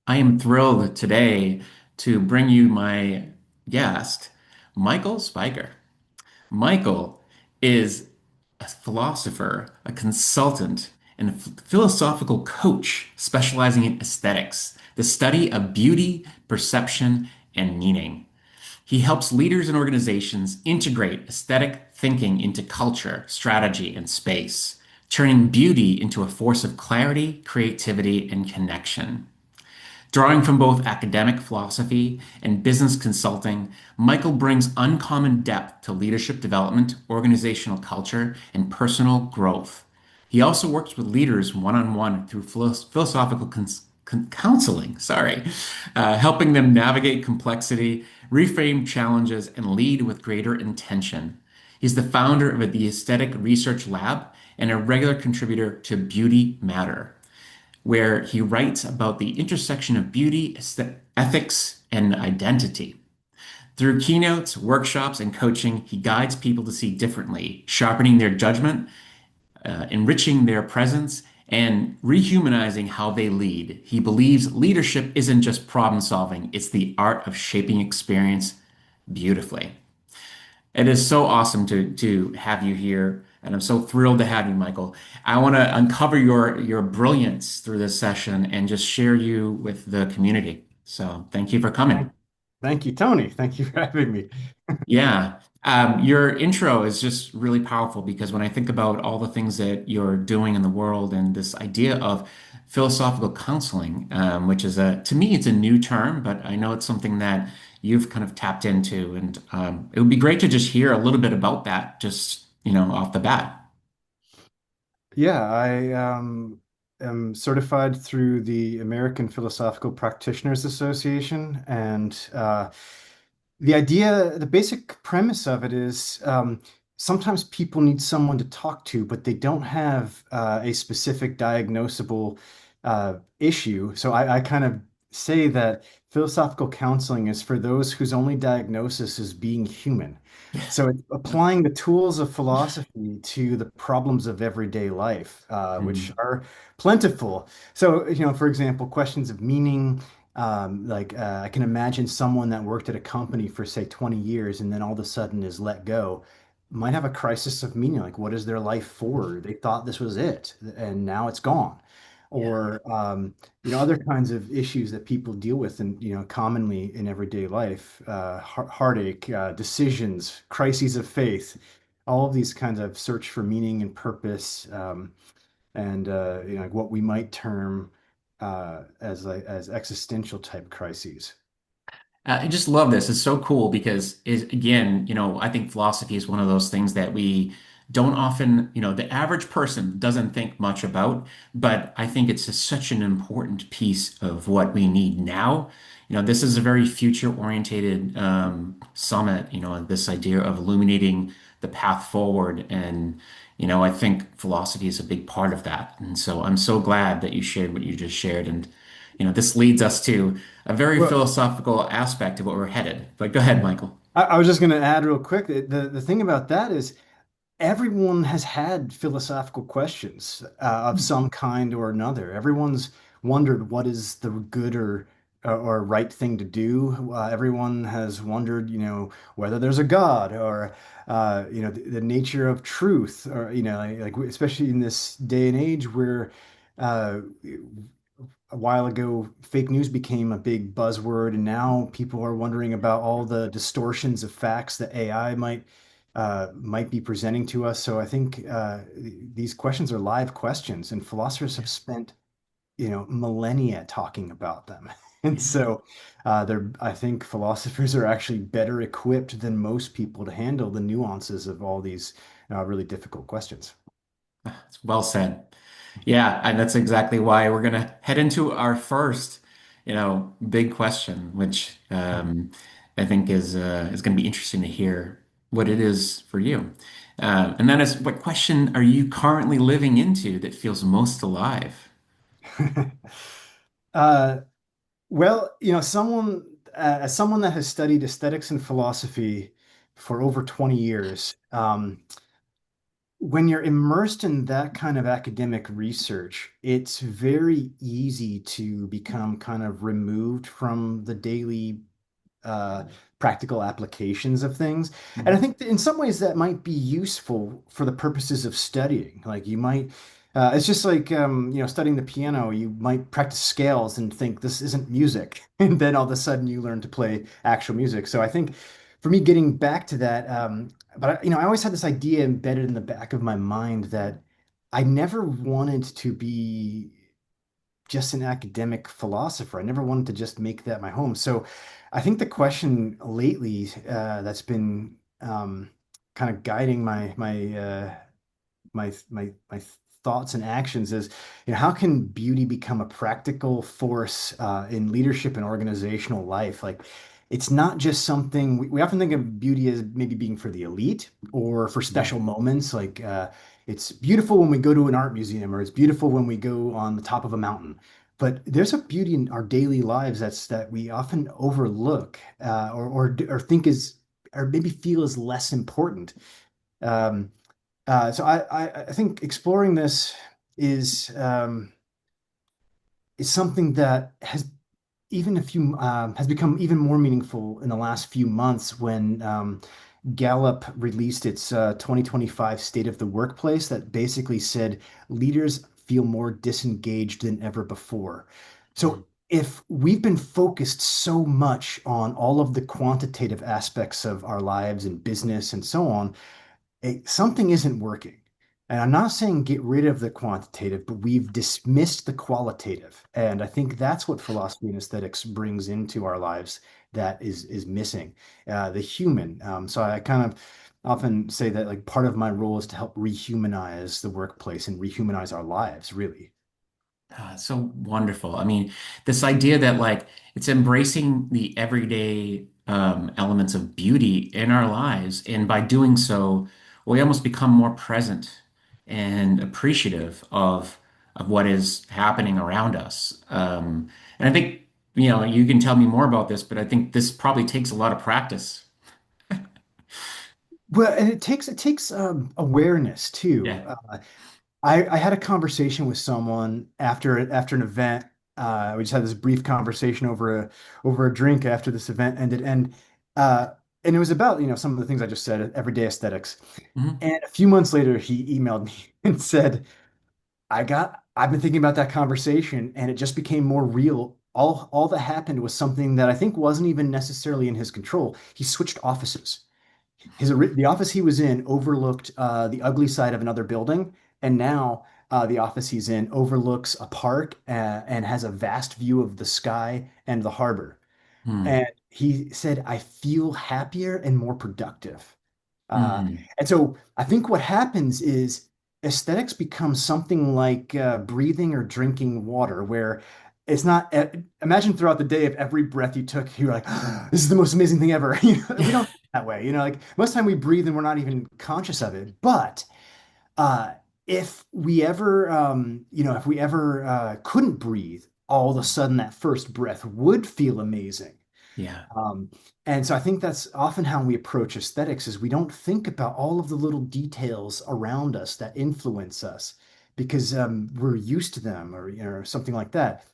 I am thrilled today to bring you my guest, Michael Spicher. Michael is a philosopher, a consultant, and a philosophical coach specializing in aesthetics, the study of beauty, perception, and meaning. He helps leaders and organizations integrate aesthetic thinking into culture, strategy, and space, turning beauty into a force of clarity, creativity, and connection. Drawing from both academic philosophy and business consulting, Michael brings uncommon depth to leadership development, organizational culture, and personal growth. He also works with leaders one-on-one through philosophical counseling, helping them navigate complexity, reframe challenges, and lead with greater intention. He's the founder of the Aesthetic Research Lab and a regular contributor to Beauty Matter, where he writes about the intersection of beauty, ethics, and identity. Through keynotes, workshops, and coaching, he guides people to see differently, sharpening their judgment, enriching their presence, and rehumanizing how they lead. He believes leadership isn't just problem solving, it's the art of shaping experience beautifully. It is so awesome to have you here, and I'm so thrilled to have you, Michael. I want to uncover your brilliance through this session and just share you with the community. So thank you for coming. Thank, thank you, Tony. Thank you for having me. Yeah. Your intro is just really powerful because when I think about all the things that you're doing in the world and this idea of philosophical counseling, which is to me, it's a new term, but I know it's something that you've kind of tapped into. And it would be great to just hear a little bit about that, just, off the bat. Yeah, I am certified through the American Philosophical Practitioners Association, and the basic premise of it is sometimes people need someone to talk to, but they don't have a specific diagnosable issue. So I kind of say that philosophical counseling is for those whose only diagnosis is being human. So it's applying the tools of philosophy to the problems of everyday life, which Mm. are plentiful. So, for example, questions of meaning. I can imagine someone that worked at a company for, say, 20 years and then all of a sudden is let go, might have a crisis of meaning. Like, what is their life for? They thought this was it, and now it's gone. Or, other kinds of issues that people deal with and, commonly in everyday life, heartache, decisions, crises of faith, all of these kinds of search for meaning and purpose, and like what we might term as existential type crises. I just love this. It's so cool because again, I think philosophy is one of those things that we don't often, the average person doesn't think much about, but I think it's such an important piece of what we need now. This is a very future-orientated summit, this idea of illuminating the path forward. And, I think philosophy is a big part of that. And so I'm so glad that you shared what you just shared. And, this leads us to a very Well, philosophical aspect of what we're headed. But go ahead, Michael. I was just going to add real quick that the thing about that is everyone has had philosophical questions of some kind or another. Everyone's wondered what is the good or right thing to do. Everyone has wondered, whether there's a God or the nature of truth, or like especially in this day and age where uh, a while ago, fake news became a big buzzword, and now people are wondering about all the distortions of facts that AI might be presenting to us. So I think these questions are live questions, and philosophers have spent, millennia talking about them. And Yeah. so I think philosophers are actually better equipped than most people to handle the nuances of all these really difficult questions. It's well said. Yeah, and that's exactly why we're gonna head into our first, big question, which I think is going to be interesting to hear what it is for you. And that is, what question are you currently living into that feels most alive? Uh, Well, as someone that has studied aesthetics and philosophy for over 20 years, when you're immersed in that kind of academic research, it's very easy to become kind of removed from the daily uh, practical applications of things. And I Mhm. think that in some ways that might be useful for the purposes of studying. Like you might, it's just like studying the piano. You might practice scales and think this isn't music, and then all of a sudden you learn to play actual music. So I think for me, getting back to that, but I always had this idea embedded in the back of my mind that I never wanted to be just an academic philosopher. I never wanted to just make that my home. So I think the question lately that's been kind of guiding my thoughts and actions is, how can beauty become a practical force in leadership and organizational life? Like, it's not just something we often think of beauty as maybe being for the elite or for Yeah. special moments. Like, it's beautiful when we go to an art museum, or it's beautiful when we go on the top of a mountain. But there's a beauty in our daily lives that we often overlook, or think is, or maybe feel is less important. Um, so I think exploring this is is something that has become even more meaningful in the last few months when Gallup released its 2025 State of the Workplace that basically said leaders feel more disengaged than ever before. Mm. So if we've been focused so much on all of the quantitative aspects of our lives and business and so on, something isn't working. And I'm not saying get rid of the quantitative, but we've dismissed the qualitative. And I think that's what philosophy and aesthetics brings into our lives that is missing, the human. So I kind of often say that like part of my role is to help rehumanize the workplace and rehumanize our lives, really. So wonderful. I mean, this idea that like it's embracing the everyday elements of beauty in our lives, and by doing so, we almost become more present and appreciative of what is happening around us. And I think, you can tell me more about this, but I think this probably takes a lot of practice. Well, and it takes awareness too. Yeah. I had a conversation with someone after an event. We just had this brief conversation over a drink after this event ended, uh, and it was about some of the things I just said, everyday aesthetics. Mhm. And a few months later, he emailed me and said, I've been thinking about that conversation, and it just became more real. All that happened was something that I think wasn't even necessarily in his control. He switched offices. The office he was in overlooked the ugly side of another building, and now the office he's in overlooks a park and has a vast view of the sky and the harbor. Hmm. And he said, "I feel happier and more productive." Uh, Hmm. and so I think what happens is aesthetics becomes something like breathing or drinking water, where it's not. Imagine throughout the day, if every breath you took, you were like, "This is the most amazing thing ever." We don't think that way, like most of the time we breathe and we're not even conscious of it. But uh, if we ever couldn't breathe, all of a sudden that first breath would feel amazing. Yeah. Um, and so I think that's often how we approach aesthetics is we don't think about all of the little details around us that influence us because we're used to them or something like that.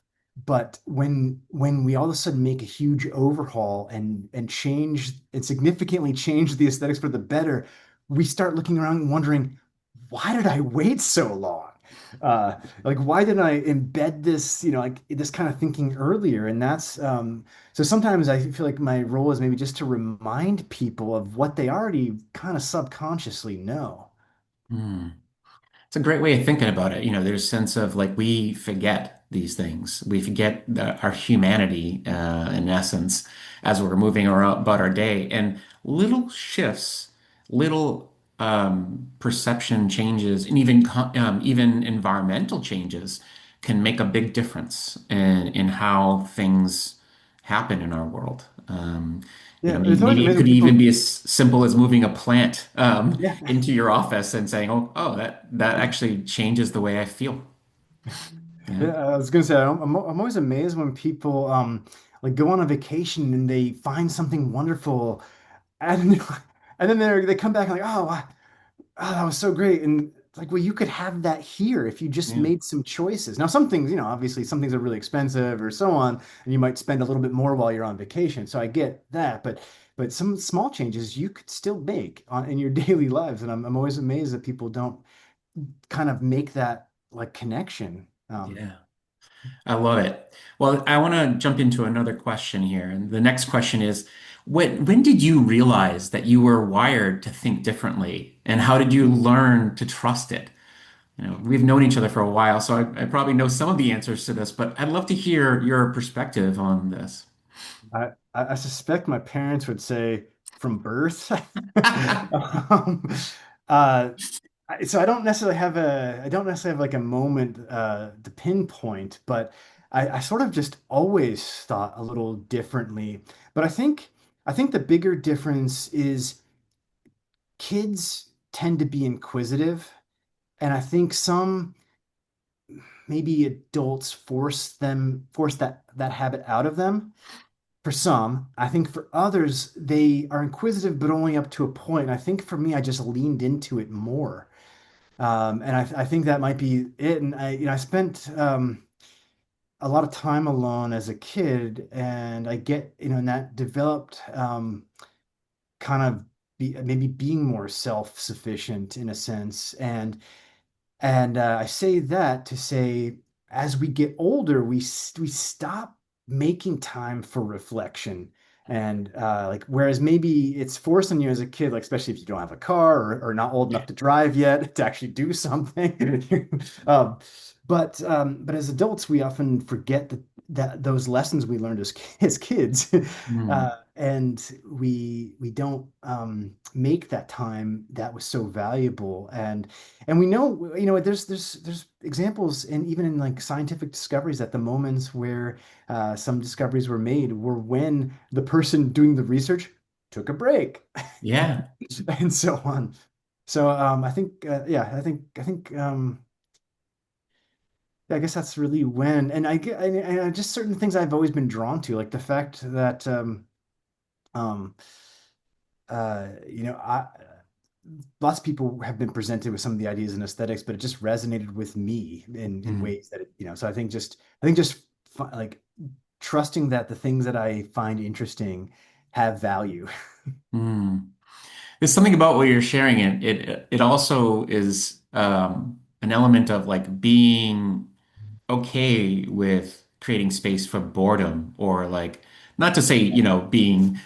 But when we all of a sudden make a huge overhaul and change and significantly change the aesthetics for the better, we start looking around and wondering, why did I wait so long? Like why didn't I embed this, like this kind of thinking earlier? And that's so sometimes I feel like my role is maybe just to remind people of what they already kind of subconsciously know. Hmm. It's a great way of thinking about it. There's a sense of like we forget these things. We forget our humanity, in essence, as we're moving about our day. And little shifts, little perception changes, and even environmental changes can make a big difference in how things happen in our world. Yeah, it's always Maybe it amazing could when even people. be as simple as moving a plant Yeah, into your office and saying, "Oh, that actually changes the way I feel." Yeah. yeah. I was gonna say I'm always amazed when people like go on a vacation and they find something wonderful and and then they come back and like, oh, Oh, that was so great. And like, well, you could have that here if you just Yeah. made some choices. Now, some things, obviously some things are really expensive or so on, and you might spend a little bit more while you're on vacation. So I get that, but some small changes you could still make in your daily lives. And I'm always amazed that people don't kind of make that like connection. Yeah. I love it. Well, I want to jump into another question here. And the next question is, when did you realize that you were wired to think differently? And how did you learn to trust it? We've known each other for a while, so I probably know some of the answers to this, but I'd love to hear your perspective on this. I suspect my parents would say from birth. Um, uh, so I don't necessarily have like a moment to pinpoint, but I sort of just always thought a little differently. But I think the bigger difference is kids tend to be inquisitive, and I think some maybe adults force that habit out of them. For some, I think for others, they are inquisitive, but only up to a point. And I think for me, I just leaned into it more. And I think that might be it. And I spent a lot of time alone as a kid, and I get, and that developed kind of maybe being more self-sufficient in a sense. And I say that to say, as we get older, we stop making time for reflection. And like, whereas maybe it's forced on you as a kid, like especially if you don't have a car or not old Yeah. enough to drive yet, to actually do something. um, but as adults, we often forget that those lessons we learned as kids, Hmm. and we don't make that time that was so valuable. And we know, there's examples, and even in like scientific discoveries, that the moments where some discoveries were made were when the person doing the research took a break, Yeah. and so on. So I think, yeah, I think, yeah, I guess that's really when, and just certain things I've always been drawn to, like the fact that, um, I lots of people have been presented with some of the ideas and aesthetics, but it just resonated with me in Hmm. ways that so I think just like trusting that the things that I find interesting have value. Hmm. There's something about what you're sharing. It also is an element of like being okay with creating space for boredom, or like not to say, being,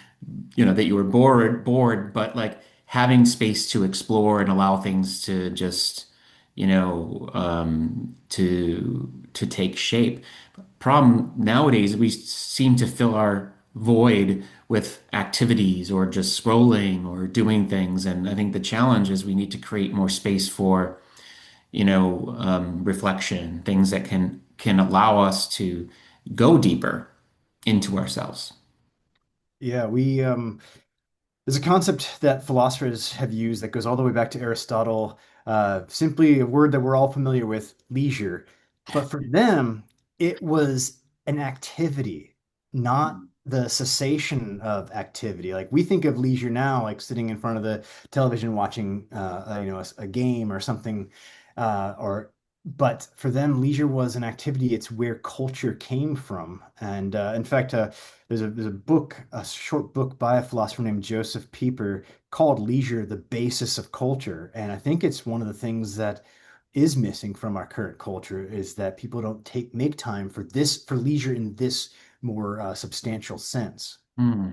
that you were bored, but like having space to explore and allow things to just, to take shape. Problem nowadays, we seem to fill our void with activities or just scrolling or doing things. And I think the challenge is we need to create more space for, reflection, things that can allow us to go deeper into ourselves. Yeah, we there's a concept that philosophers have used that goes all the way back to Aristotle, simply a word that we're all familiar with, leisure. But for them, it was an activity, not the cessation of activity. Like we think of leisure now, like sitting in front of the television watching, a game or something, or but for them, leisure was an activity. It's where culture came from. And in fact, there's a book, a short book by a philosopher named Joseph Pieper called Leisure, the Basis of Culture. And I think it's one of the things that is missing from our current culture is that people don't make time for leisure in this more substantial sense. Hmm.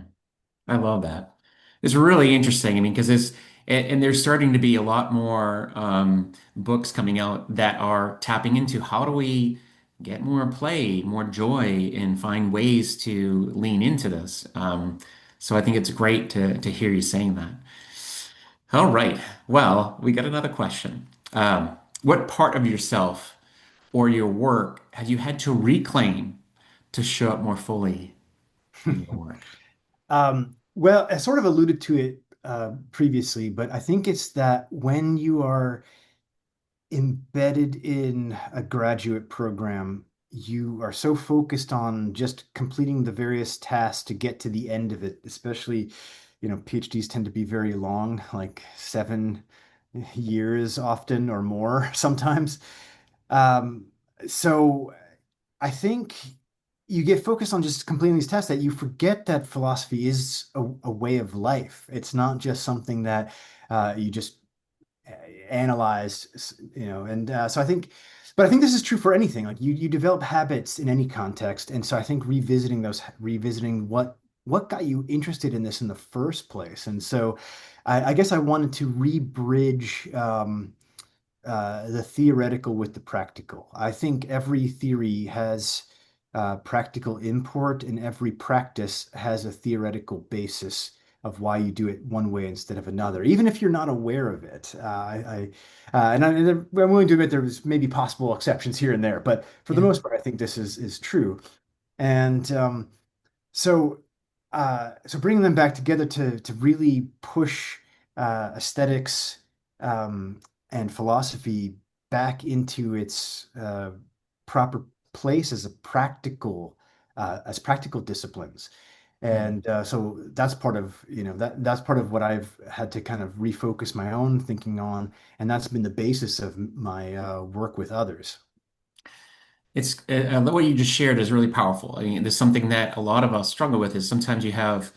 I love that. It's really interesting. I mean, because and there's starting to be a lot more books coming out that are tapping into how do we get more play, more joy, and find ways to lean into this. So I think it's great to hear you saying that. All right. Well, we got another question. What part of yourself or your work have you had to reclaim to show up more fully in your work? Well, I sort of alluded to it previously, but I think it's that when you are embedded in a graduate program, you are so focused on just completing the various tasks to get to the end of it, especially, PhDs tend to be very long, like years often or more sometimes. Um, so I think you get focused on just completing these tests that you forget that philosophy is a way of life. It's not just something that you just analyze, and so I think, but I think this is true for anything. Like you develop habits in any context, and so I think revisiting what got you interested in this in the first place, and so I guess I wanted to re-bridge the theoretical with the practical. I think every theory has practical import, and every practice has a theoretical basis of why you do it one way instead of another, even if you're not aware of it. And I'm willing to admit there's maybe possible exceptions here and there, but for the Yeah. most part, I think this is true. And so, so bringing them back together to really push aesthetics um, and philosophy back into its proper place as practical disciplines. Mm. And so that's part of, that's part of what I've had to kind of refocus my own thinking on, and that's been the basis of my work with others. What you just shared is really powerful. I mean, there's something that a lot of us struggle with is sometimes you have,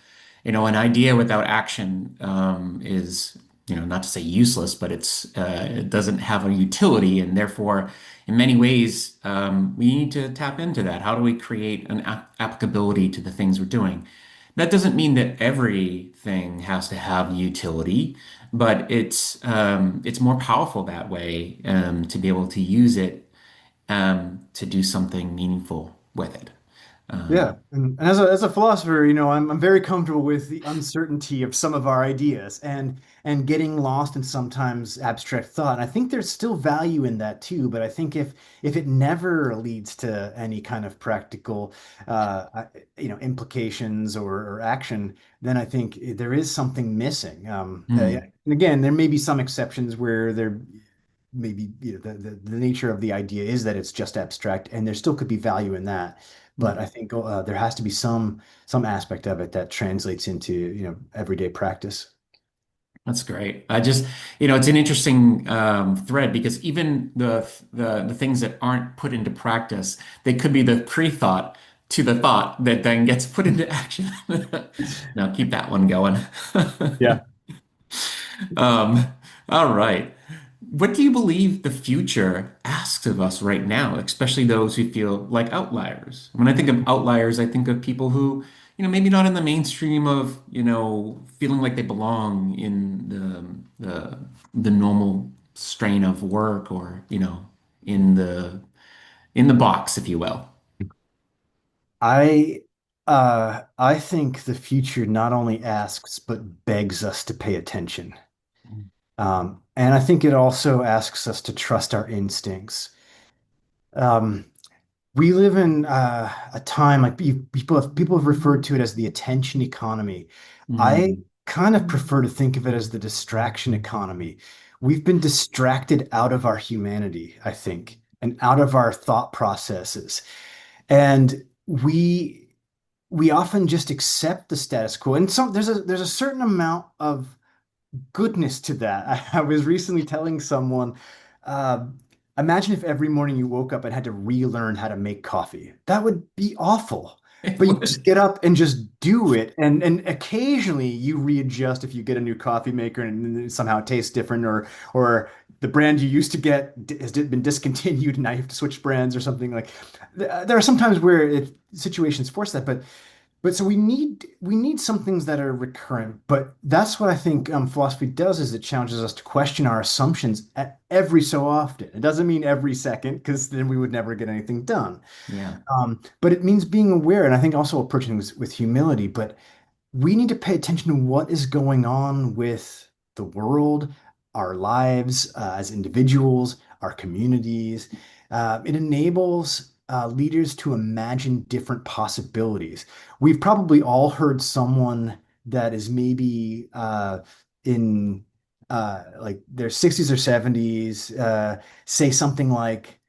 an idea without action is, not to say useless, but it doesn't have a utility, and therefore, in many ways, we need to tap into that. How do we create an applicability to the things we're doing? That doesn't mean that everything has to have utility, but it's more powerful that way to be able to use it to do something meaningful with it. Yeah, and as a philosopher, I'm very comfortable with the uncertainty of some of our ideas and getting lost in sometimes abstract thought. And I think there's still value in that too, but I think if it never leads to any kind of practical implications or action, then I think there is something missing. Yeah, Hmm. and again, there may be some exceptions where there maybe the nature of the idea is that it's just abstract, and there still could be value in that. But I think there has to be some aspect of it that translates into everyday practice. That's great. It's an interesting thread because even the things that aren't put into practice, they could be the pre-thought to the thought that then gets put into action. Now keep that one going. Yeah. Um, all right. What do you believe the future asks of us right now, especially those who feel like outliers? When I think of outliers, I think of people who, maybe not in the mainstream of, feeling like they belong in the normal strain of work or, in the box, if you will. I I think the future not only asks but begs us to pay attention. And I think it also asks us to trust our instincts. Um, we live in a time like people have referred to it as the attention economy. I Mm, kind of prefer to think of it as the distraction economy. We've been distracted out of our humanity, I think, and out of our thought processes. And we often just accept the status quo. And there's a certain amount of goodness to that. I was recently telling someone, uh, imagine if every morning you woke up and had to relearn how to make coffee. That would be awful. it But you just would. get up and just do it. And occasionally you readjust if you get a new coffee maker and somehow it tastes different, or the brand you used to get has been discontinued and now you have to switch brands or something like. There are some times where situations force that, but so we need some things that are recurrent, but that's what I think philosophy does is it challenges us to question our assumptions at every so often. It doesn't mean every second, because then we would never get anything done. Yeah. But it means being aware, and I think also approaching this with humility. But we need to pay attention to what is going on with the world, our lives as individuals, our communities. It enables leaders to imagine different possibilities. We've probably all heard someone that is maybe in like their 60s or 70s say something like,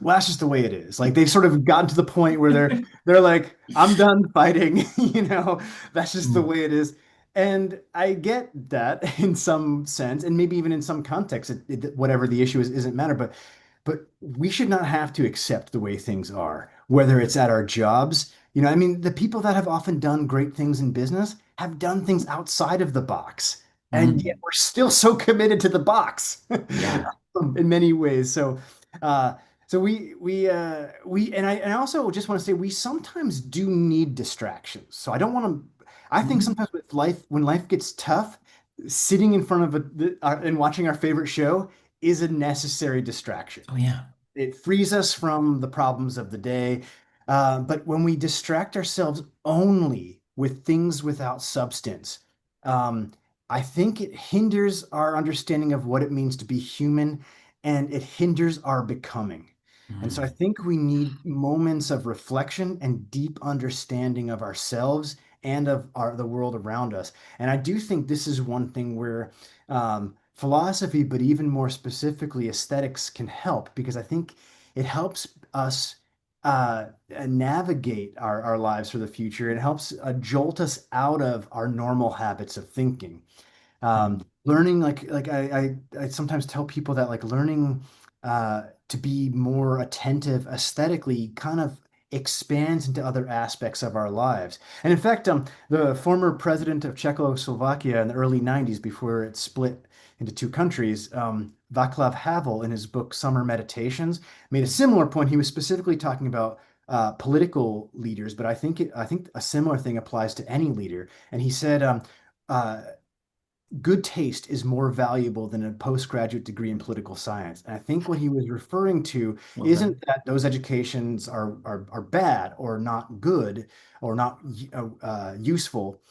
well, that's just the way it is. Like they've sort of gotten to the point where they're like, I'm done fighting, that's just the Mm, way it is. And I get that in some sense, and maybe even in some context, whatever the issue is isn't matter. But we should not have to accept the way things are, whether it's at our jobs. I mean, the people that have often done great things in business have done things outside of the box, and yet Mm, we're still so committed to the box yeah. in many ways. Uh, and I also just want to say we sometimes do need distractions. So I don't want to. I think Mhm. sometimes with life, when life gets tough, sitting in front of and watching our favorite show is a necessary distraction. Oh, yeah. It frees us from the problems of the day. But when we distract ourselves only with things without substance, um, I think it hinders our understanding of what it means to be human, and it hinders our becoming. And so I Mm, think we need moments of reflection and deep understanding of ourselves and of the world around us. And I do think this is one thing where philosophy, but even more specifically, aesthetics can help because I think it helps us navigate our lives for the future. It helps jolt us out of our normal habits of thinking. mm, Learning I sometimes tell people that like learning to be more attentive aesthetically kind of expands into other aspects of our lives. And in fact, the former president of Czechoslovakia in the early 90s, before it split into two countries, Václav Havel, in his book Summer Meditations, made a similar point. He was specifically talking about political leaders, but I think a similar thing applies to any leader. And he said, uh, good taste is more valuable than a postgraduate degree in political science. And I think what he was referring to well isn't done. that those educations are bad or not good or not useful.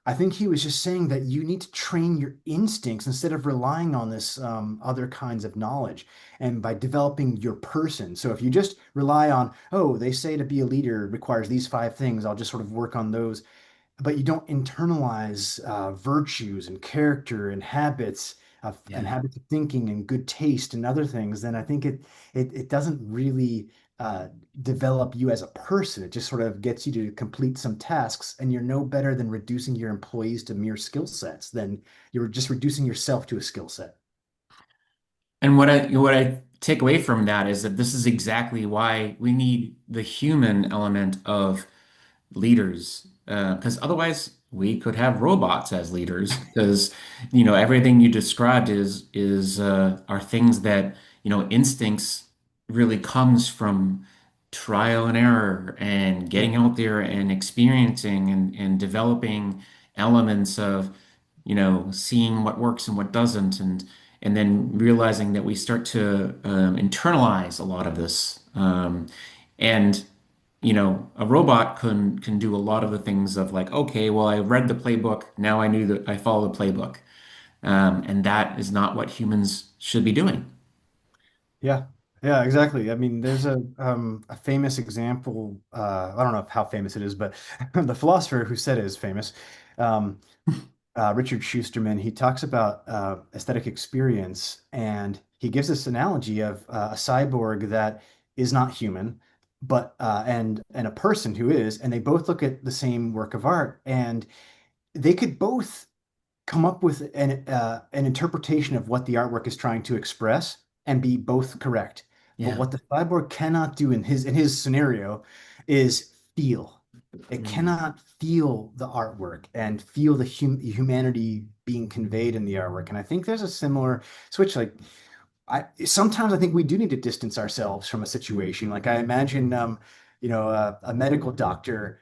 I think he was just saying that you need to train your instincts instead of relying on this other kinds of knowledge and by developing your person. So if you just rely on, oh, they say to be a leader requires these five things, I'll just sort of work on those, but you don't internalize virtues and character and Yeah. habits of thinking and good taste and other things, then I think it doesn't really develop you as a person. It just sort of gets you to complete some tasks, and you're no better than reducing your employees to mere skill sets. Then you're just reducing yourself to a skill set. And what I take away from that is that this is exactly why we need the human element of leaders, because otherwise we could have robots as leaders. Because everything you described is are things that instincts really comes from trial and error and Yeah. getting out there and experiencing and developing elements of seeing what works and what doesn't, and then realizing that we start to internalize a lot of this. And a robot can do a lot of the things of like, okay, well, I read the playbook. Now I knew that I follow the playbook. And that is not what humans should be doing. Yeah. Yeah, exactly. I mean, there's a famous example. I don't know how famous it is, but the philosopher who said it is famous, um, Richard Schusterman. He talks about aesthetic experience, and he gives this analogy of a cyborg that is not human, but and a person who is, and they both look at the same work of art, and they could both come up with an interpretation of what the artwork is trying to express and be both correct. But Yeah. what the cyborg cannot do in his scenario is feel. It Mm. cannot feel the artwork and feel the humanity being conveyed in the artwork. And I think there's a similar switch. Like sometimes I think we do need to distance ourselves from a situation. Like I imagine, a medical doctor.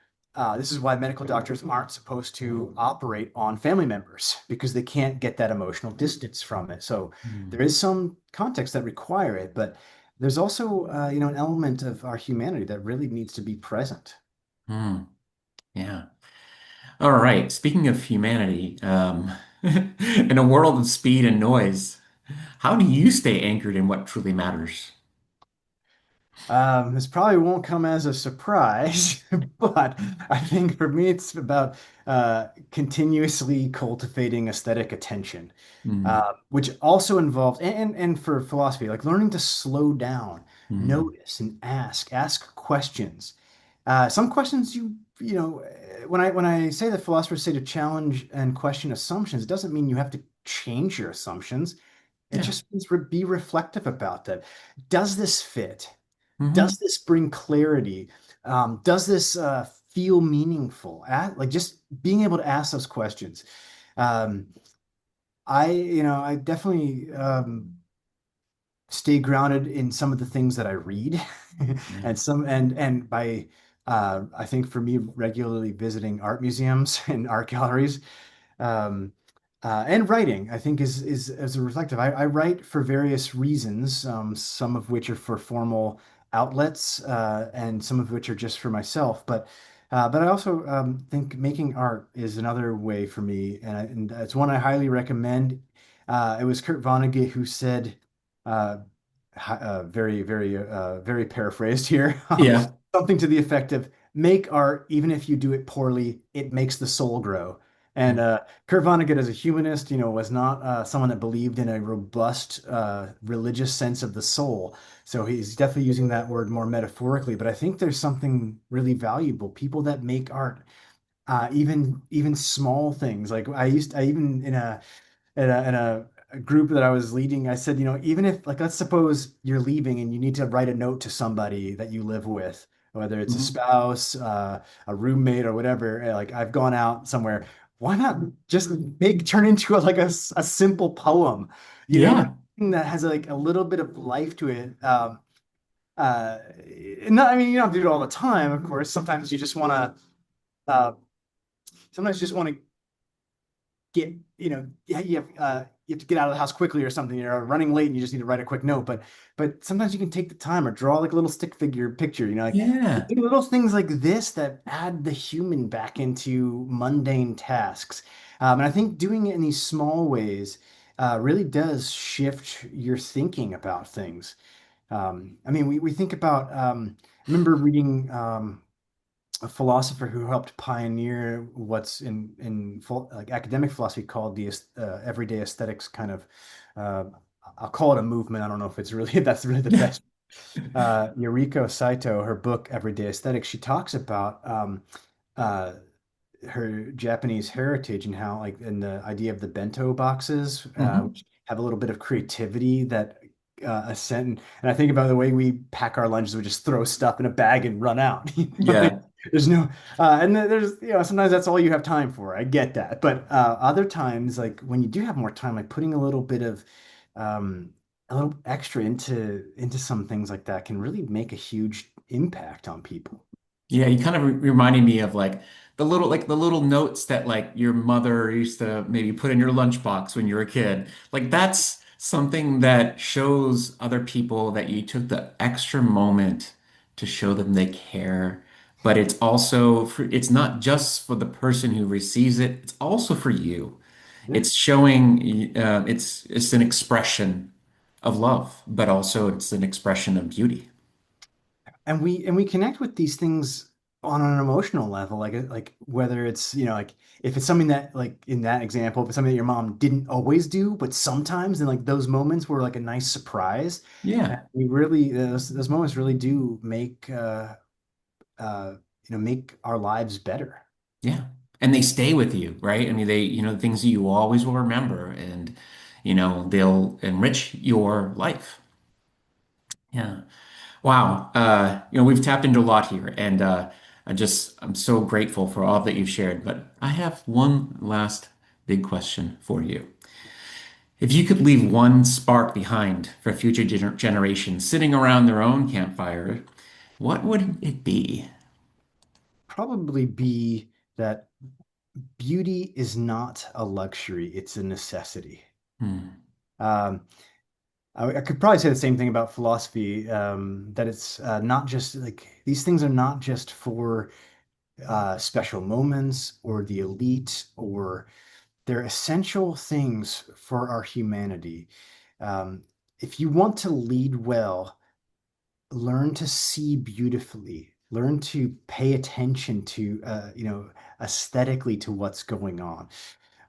This is why medical doctors aren't supposed to operate on family members because they can't get that emotional distance from it. So there Mm. is some context that require it, but there's also, an element of our humanity that really needs to be present. Mm. Yeah. All right. Speaking of humanity, in a world of speed and noise, how do you stay anchored in what truly matters? This probably won't come as a surprise, but I think for me, it's about continuously cultivating aesthetic attention, Mm. which also involves, and for philosophy, like learning to slow down, Mm. notice, and ask questions. Some questions when I say that philosophers say to challenge and question assumptions, it doesn't mean you have to change your assumptions. It Yeah. just means be reflective about that. Does this fit? Hmm. Does this bring clarity? Does this feel meaningful? Like just being able to ask those questions. Um, I definitely stay grounded in some of the things that I read, Yeah. and by I think for me regularly visiting art museums and art galleries, um, and writing, I think is as a reflective. I write for various reasons, some of which are for formal outlets, and some of which are just for myself. But I also think making art is another way for me, and it's one I highly recommend. It was Kurt Vonnegut who said, uh, very paraphrased here, Yeah. something to the effect of "Make art, even if you do it poorly, it makes the soul grow." And Kurt Vonnegut, as a humanist, was not someone that believed in a robust religious sense of the soul. So he's definitely using that word more metaphorically. But I think there's something really valuable. People that make art, even small things. Like I even in a group that I was leading, I said, even if, like, let's suppose you're leaving and you need to write a note to somebody that you live with, whether it's a Hmm. spouse, a roommate, or whatever. Like, I've gone out somewhere. Why not just make turn into a simple poem, Yeah. something that has like a little bit of life to it. Uh, Not, I mean, you don't have to do it all the time, of course. Sometimes you just want to get, yeah, you have to get out of the house quickly or something. You're running late and you just need to write a quick note. But sometimes you can take the time or draw like a little stick figure picture, like Yeah. do little things like this that add the human back into mundane tasks. And I think doing it in these small ways really does shift your thinking about things. I mean, we think about, I remember reading a philosopher who helped pioneer what's in like academic philosophy called the everyday aesthetics kind of. Uh, I'll call it a movement. I don't know if it's really that's really the best. Yuriko Saito, her book Everyday Aesthetics, she talks about uh, her Japanese heritage and how, like, and the idea of the bento boxes, Hmm. which have a little bit of creativity that ascend. And I think about the way we pack our lunches, we just throw stuff in a bag and run out. Yeah. There's no, and then there's, sometimes that's all you have time for. I get that. But other times, like when you do have more time, like putting um, a little extra into some things like that can really make a huge impact on people. Yeah, you kind of reminding me of like the little notes that like your mother used to maybe put in your lunchbox when you were a kid. Like that's something that shows other people that you took the extra moment to show them they care. But it's also it's not just for the person who receives it, it's also for you. Yeah. It's showing it's an expression of love, but also it's an expression of beauty. And we connect with these things on an emotional level, like whether it's, like if it's something that, like in that example, if it's something that your mom didn't always do, but sometimes, and like those moments were like a nice surprise. And Yeah. we really those moments really do make our lives better. Yeah. And they stay with you, right? I mean, things you always will remember and, they'll enrich your life. Yeah. Wow. We've tapped into a lot here and I'm so grateful for all that you've shared. But I have one last big question for you. If you could leave one spark behind for future generations sitting around their own campfire, what would it be? Probably be that beauty is not a luxury, it's a necessity. Hmm. Um, I could probably say the same thing about philosophy, that it's not just like these things are not just for special moments or the elite, or they're essential things for our humanity. Um, if you want to lead well, learn to see beautifully, learn to pay attention to, aesthetically to what's going on.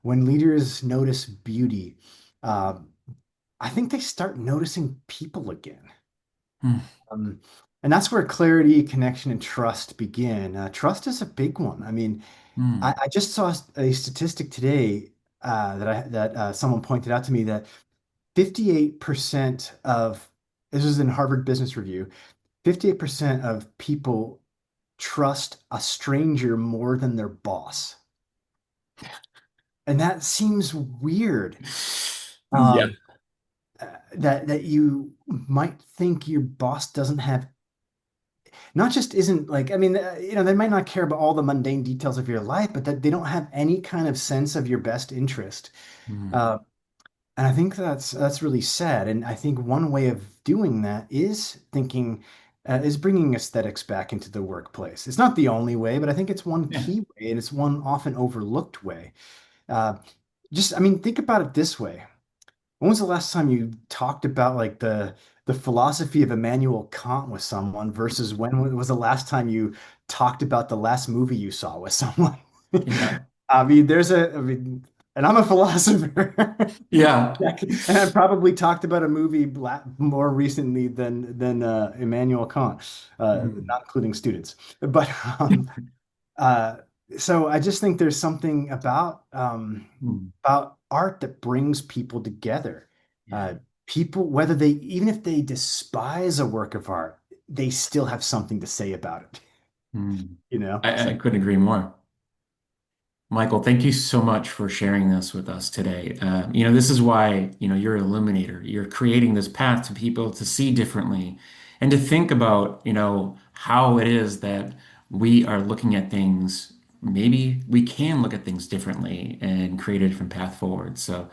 When leaders notice beauty, um, I think they start noticing people again. Hmm. Um, and that's where clarity, connection, and trust begin. Trust is a big one. I mean, Mm. I just saw a statistic today that someone pointed out to me that 58% of this is in Harvard Business Review, 58% of people trust a stranger more than their boss. And that seems weird. Yeah. Um, that you might think your boss doesn't have not just isn't like I mean they might not care about all the mundane details of your life, but that they don't have any kind of sense of your best interest. Mm. Uh, and I think that's really sad. And I think one way of doing that is bringing aesthetics back into the workplace. It's not the only way, but I think it's one Yeah. key way, and it's one often overlooked way. Uh, I mean, think about it this way. When was the last time you talked about like the philosophy of Immanuel Kant with someone versus when was the last time you talked about the last movie you saw with someone? Yeah. I mean, and I'm a philosopher. Yeah. And I've probably talked about a movie more recently than Immanuel Kant, Mm. not including students. But uh, so I just think there's something Mm. about art that brings people together. Yeah. Uh, People, whether they even if they despise a work of art, they still have something to say about it. Mm. You know, I so couldn't agree more. Michael, thank you so much for sharing this with us today. This is why, you're an illuminator. You're creating this path to people to see differently and to think about, how it is that we are looking at things. Maybe we can look at things differently and create a different path forward. So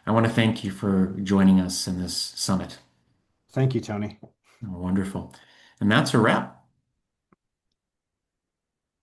I want to thank you for joining us in this summit. thank you, Tony. Wonderful. And that's a wrap.